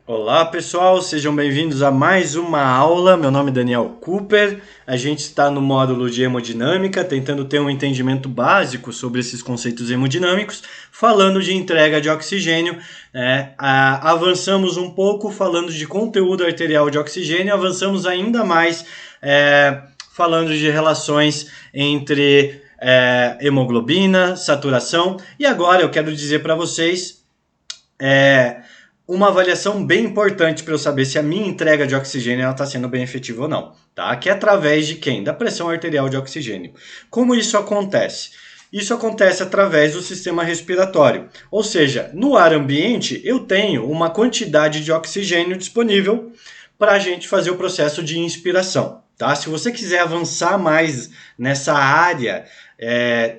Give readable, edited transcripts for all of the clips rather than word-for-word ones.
Olá pessoal, sejam bem-vindos a mais uma aula. Meu nome é Daniel Cooper. A gente está no módulo de hemodinâmica, tentando ter um entendimento básico sobre esses conceitos hemodinâmicos, falando de entrega de oxigênio. Avançamos um pouco falando de conteúdo arterial de oxigênio, avançamos ainda mais falando de relações entre hemoglobina, saturação. E agora eu quero dizer para vocês uma avaliação bem importante para eu saber se a minha entrega de oxigênio está sendo bem efetiva ou não, tá? Que é através de quem? Da pressão arterial de oxigênio. Como isso acontece? Isso acontece através do sistema respiratório, ou seja, no ar ambiente eu tenho uma quantidade de oxigênio disponível para a gente fazer o processo de inspiração. Tá? Se você quiser avançar mais nessa área,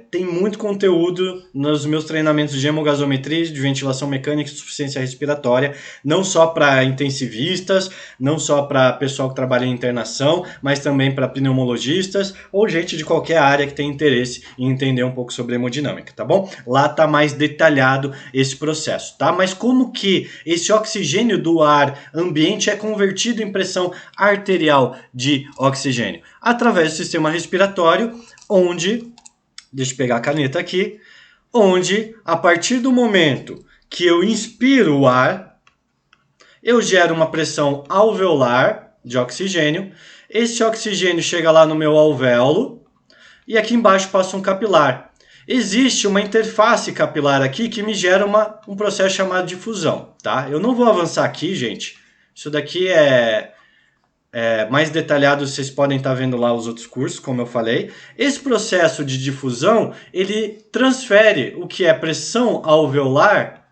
tem muito conteúdo nos meus treinamentos de hemogasometria, de ventilação mecânica e suficiência respiratória, não só para intensivistas, não só para pessoal que trabalha em internação, mas também para pneumologistas ou gente de qualquer área que tem interesse em entender um pouco sobre hemodinâmica, tá bom? Lá está mais detalhado esse processo, tá? Mas como que esse oxigênio do ar ambiente é convertido em pressão arterial de oxigênio? Através do sistema respiratório, onde, deixa eu pegar a caneta aqui, onde a partir do momento que eu inspiro o ar, eu gero uma pressão alveolar de oxigênio, esse oxigênio chega lá no meu alvéolo e aqui embaixo passa um capilar. Existe uma interface capilar aqui que me gera um processo chamado difusão, tá? Eu não vou avançar aqui, gente. Isso daqui é mais detalhado, vocês podem estar vendo lá os outros cursos, como eu falei. Esse processo de difusão, ele transfere o que é pressão alveolar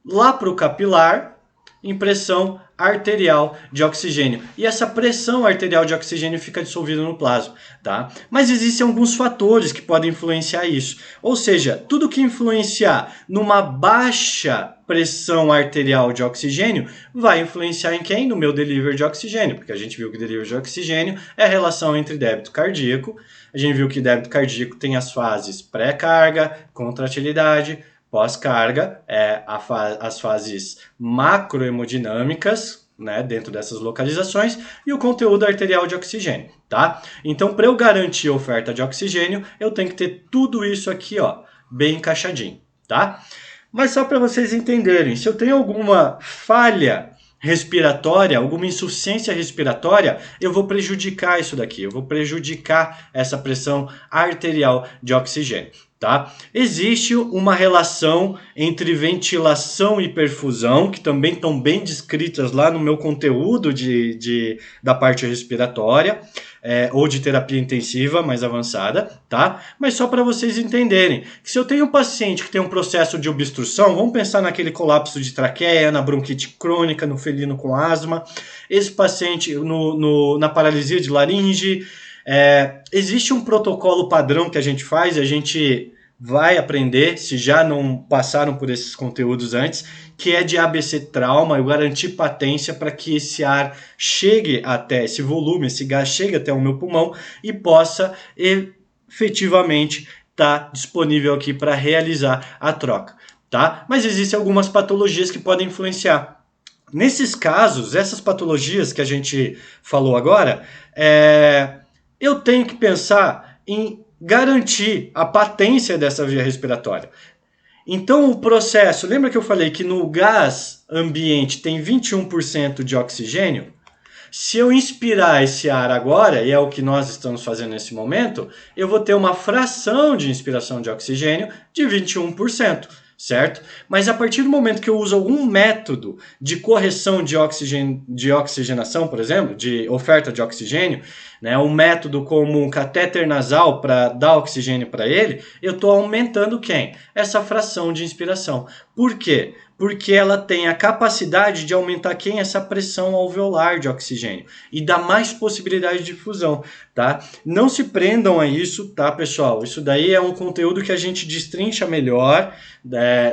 lá para o capilar em pressão arterial de oxigênio. E essa pressão arterial de oxigênio fica dissolvida no plasma, tá? Mas existem alguns fatores que podem influenciar isso. Ou seja, tudo que influenciar numa baixa pressão arterial de oxigênio vai influenciar em quem? No meu delivery de oxigênio, porque a gente viu que delivery de oxigênio é a relação entre débito cardíaco. A gente viu que débito cardíaco tem as fases pré-carga, contratilidade, pós-carga, as fases macrohemodinâmicas, né, dentro dessas localizações, e o conteúdo arterial de oxigênio, tá? Então, para eu garantir a oferta de oxigênio, eu tenho que ter tudo isso aqui, ó, bem encaixadinho, tá? Mas só para vocês entenderem, se eu tenho alguma falha respiratória, alguma insuficiência respiratória, eu vou prejudicar isso daqui, eu vou prejudicar essa pressão arterial de oxigênio. Tá? Existe uma relação entre ventilação e perfusão, que também estão bem descritas lá no meu conteúdo da parte respiratória, ou de terapia intensiva mais avançada, tá? Mas só para vocês entenderem, que se eu tenho um paciente que tem um processo de obstrução, vamos pensar naquele colapso de traqueia, na bronquite crônica, no felino com asma, esse paciente na paralisia de laringe. Existe um protocolo padrão que a gente faz, a gente vai aprender, se já não passaram por esses conteúdos antes, que é de ABC trauma, eu garantir patência para que esse ar chegue até, esse volume, esse gás chegue até o meu pulmão e possa efetivamente estar disponível aqui para realizar a troca, tá? Mas existem algumas patologias que podem influenciar. Nesses casos, essas patologias que a gente falou agora, eu tenho que pensar em garantir a patência dessa via respiratória. Então o processo, lembra que eu falei que no gás ambiente tem 21% de oxigênio? Se eu inspirar esse ar agora, e é o que nós estamos fazendo nesse momento, eu vou ter uma fração de inspiração de oxigênio de 21%. Certo? Mas a partir do momento que eu uso algum método de correção de oxigenação, por exemplo, de oferta de oxigênio, né, um método como um catéter nasal para dar oxigênio para ele, eu estou aumentando quem? Essa fração de inspiração. Por quê? Porque ela tem a capacidade de aumentar quem? Essa pressão alveolar de oxigênio e dá mais possibilidade de difusão, tá? Não se prendam a isso, tá, pessoal? Isso daí é um conteúdo que a gente destrincha melhor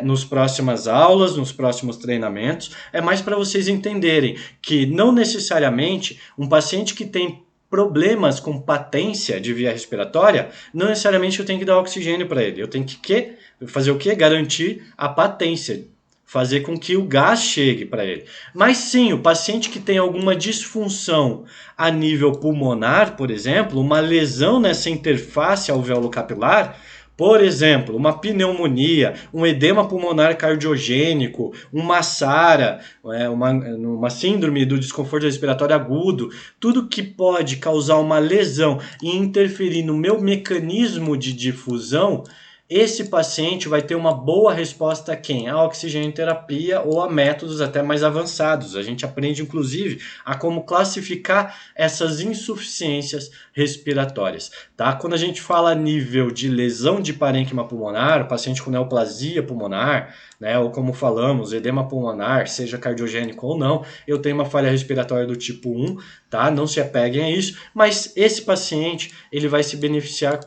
nos próximas aulas, nos próximos treinamentos. É mais para vocês entenderem que não necessariamente um paciente que tem problemas com patência de via respiratória, não necessariamente eu tenho que dar oxigênio para ele. Eu tenho que fazer o quê? Garantir a patência. fazer com que o gás chegue para ele. Mas sim, o paciente que tem alguma disfunção a nível pulmonar, por exemplo, uma lesão nessa interface alveolo-capilar, por exemplo, uma pneumonia, um edema pulmonar cardiogênico, uma SARA, uma síndrome do desconforto respiratório agudo, tudo que pode causar uma lesão e interferir no meu mecanismo de difusão, esse paciente vai ter uma boa resposta a quem? A oxigenoterapia ou a métodos até mais avançados. A gente aprende, inclusive, a como classificar essas insuficiências respiratórias. Tá? Quando a gente fala a nível de lesão de parênquima pulmonar, paciente com neoplasia pulmonar, né, ou como falamos, edema pulmonar, seja cardiogênico ou não, eu tenho uma falha respiratória do tipo 1, tá? Não se apeguem a isso, mas esse paciente ele vai se beneficiar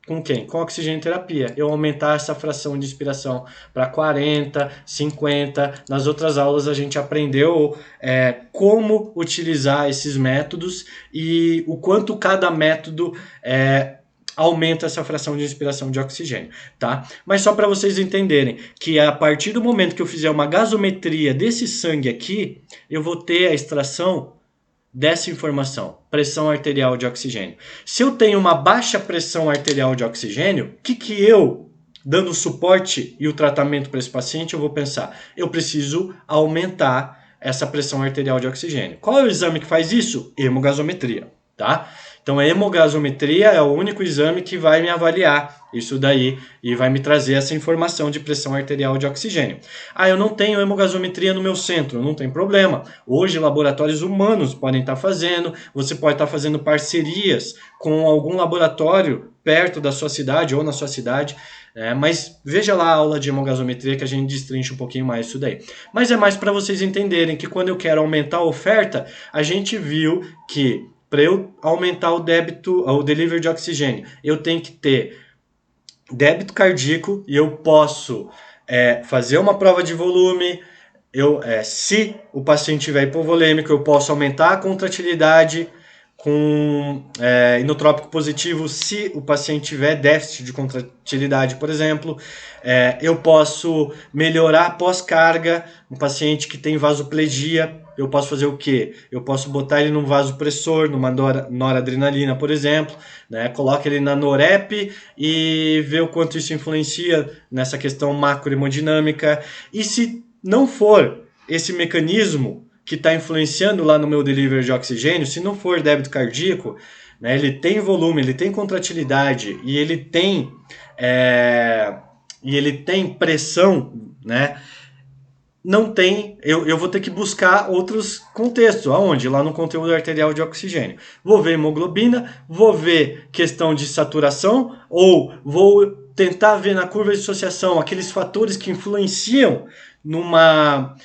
com quem? Com a oxigenoterapia. Eu aumentar essa fração de inspiração para 40, 50. Nas outras aulas a gente aprendeu como utilizar esses métodos e o quanto cada método aumenta essa fração de inspiração de oxigênio, tá? Mas só para vocês entenderem que a partir do momento que eu fizer uma gasometria desse sangue aqui, eu vou ter a extração dessa informação, pressão arterial de oxigênio. Se eu tenho uma baixa pressão arterial de oxigênio, o que eu, dando suporte e o tratamento para esse paciente, eu vou pensar? Eu preciso aumentar essa pressão arterial de oxigênio. Qual é o exame que faz isso? Hemogasometria, tá? Então a hemogasometria é o único exame que vai me avaliar isso daí e vai me trazer essa informação de pressão arterial de oxigênio. Ah, eu não tenho hemogasometria no meu centro, não tem problema. Hoje laboratórios humanos podem estar fazendo, você pode estar fazendo parcerias com algum laboratório perto da sua cidade ou na sua cidade, mas veja lá a aula de hemogasometria que a gente destrincha um pouquinho mais isso daí. Mas é mais para vocês entenderem que quando eu quero aumentar a oferta, a gente viu que para eu aumentar o débito, o delivery de oxigênio, eu tenho que ter débito cardíaco e eu posso fazer uma prova de volume. Se o paciente tiver hipovolêmico, eu posso aumentar a contratilidade com inotrópico positivo se o paciente tiver déficit de contratilidade, por exemplo. Eu posso melhorar pós-carga, um paciente que tem vasoplegia, eu posso fazer o quê? Eu posso botar ele num vasopressor, numa noradrenalina, por exemplo, né? Coloca ele na norep e vê o quanto isso influencia nessa questão macrohemodinâmica. E se não for esse mecanismo que está influenciando lá no meu delivery de oxigênio, se não for débito cardíaco, né, ele tem volume, ele tem contratilidade e ele tem pressão, né? Não tem, eu vou ter que buscar outros contextos. Aonde? Lá no conteúdo arterial de oxigênio. Vou ver hemoglobina, vou ver questão de saturação, ou vou tentar ver na curva de dissociação aqueles fatores que influenciam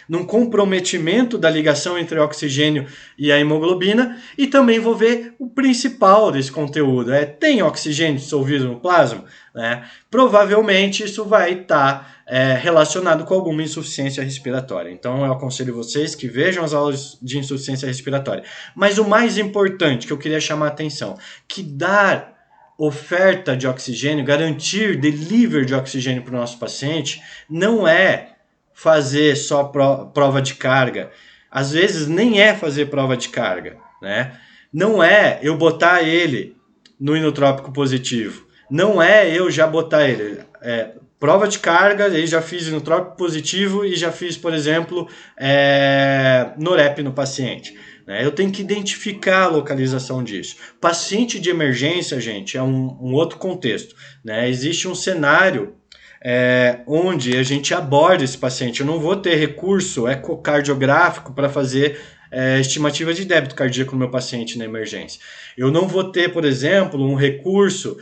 num comprometimento da ligação entre o oxigênio e a hemoglobina, e também vou ver o principal desse conteúdo. Tem oxigênio dissolvido no plasma? Provavelmente isso vai estar relacionado com alguma insuficiência respiratória. Então eu aconselho vocês que vejam as aulas de insuficiência respiratória. Mas o mais importante que eu queria chamar a atenção, que dar oferta de oxigênio, garantir delivery de oxigênio para o nosso paciente, não é fazer só prova de carga. Às vezes nem é fazer prova de carga, né? Não é eu botar ele no inotrópico positivo. Não é eu já botar ele. Prova de carga, eu já fiz inotrópico positivo e já fiz, por exemplo, norep no paciente. Eu tenho que identificar a localização disso. Paciente de emergência, gente, é um outro contexto, né? Existe um cenário onde a gente aborda esse paciente. Eu não vou ter recurso ecocardiográfico para fazer estimativa de débito cardíaco no meu paciente na emergência. Eu não vou ter, por exemplo, um recurso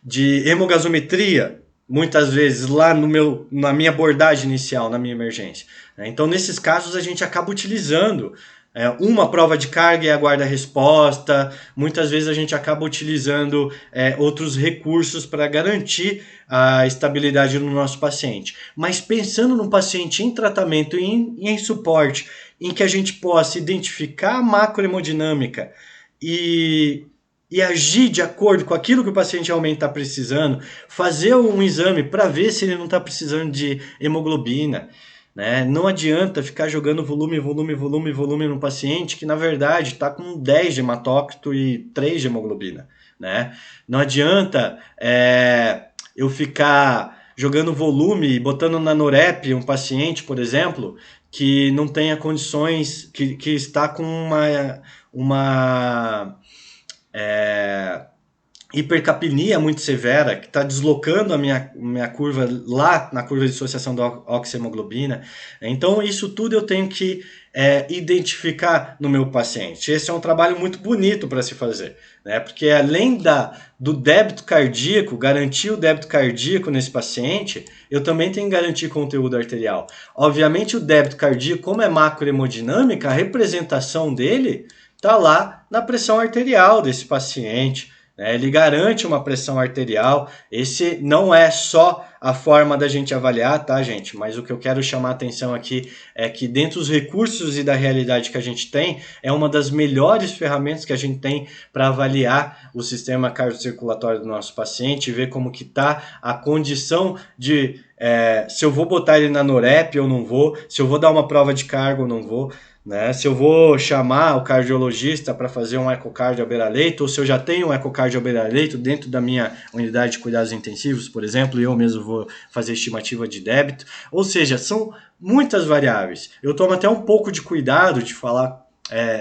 de hemogasometria, muitas vezes lá na minha abordagem inicial, na minha emergência. Então, nesses casos, a gente acaba utilizando uma prova de carga e aguarda a resposta. Muitas vezes a gente acaba utilizando outros recursos para garantir a estabilidade no nosso paciente. Mas pensando no paciente em tratamento e em suporte, em que a gente possa identificar a macrohemodinâmica e e agir de acordo com aquilo que o paciente realmente está precisando, fazer um exame para ver se ele não está precisando de hemoglobina, né? Não adianta ficar jogando volume no paciente que na verdade está com 10 de hematócrito e 3 de hemoglobina, né? Não adianta eu ficar jogando volume e botando na Norep um paciente, por exemplo, que não tenha condições, que está com uma hipercapnia muito severa, que está deslocando a minha curva lá na curva de dissociação da oxihemoglobina. Então, isso tudo eu tenho que identificar no meu paciente. Esse é um trabalho muito bonito para se fazer, né? Porque além do débito cardíaco, garantir o débito cardíaco nesse paciente, eu também tenho que garantir conteúdo arterial. Obviamente, o débito cardíaco, como é macrohemodinâmica, a representação dele está lá na pressão arterial desse paciente. Ele garante uma pressão arterial. Esse não é só a forma da gente avaliar, tá, gente? Mas o que eu quero chamar a atenção aqui é que dentro dos recursos e da realidade que a gente tem, é uma das melhores ferramentas que a gente tem para avaliar o sistema cardiocirculatório do nosso paciente, ver como que está a condição de se eu vou botar ele na Norep ou não vou, se eu vou dar uma prova de carga ou não vou, né? Se eu vou chamar o cardiologista para fazer um ecocardio à beira-leito, ou se eu já tenho um ecocardio à beira-leito dentro da minha unidade de cuidados intensivos, por exemplo, e eu mesmo vou fazer estimativa de débito. Ou seja, são muitas variáveis. Eu tomo até um pouco de cuidado de falar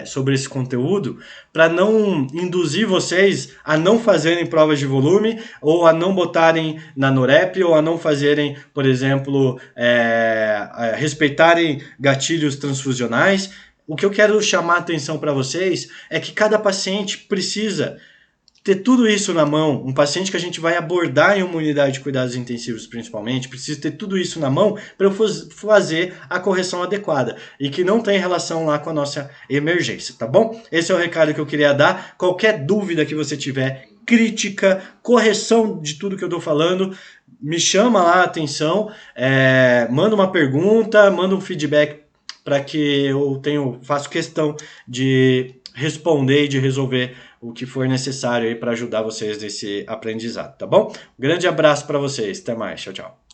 sobre esse conteúdo para não induzir vocês a não fazerem provas de volume ou a não botarem na Norep ou a não fazerem, por exemplo, respeitarem gatilhos transfusionais. O que eu quero chamar a atenção para vocês é que cada paciente precisa ter tudo isso na mão. Um paciente que a gente vai abordar em uma unidade de cuidados intensivos principalmente, precisa ter tudo isso na mão para eu fazer a correção adequada e que não tem relação lá com a nossa emergência, tá bom? Esse é o recado que eu queria dar. Qualquer dúvida que você tiver, crítica, correção de tudo que eu estou falando, me chama lá a atenção, manda uma pergunta, manda um feedback para que eu faço questão de responder e de resolver o que for necessário aí para ajudar vocês nesse aprendizado, tá bom? Um grande abraço para vocês, até mais, tchau, tchau.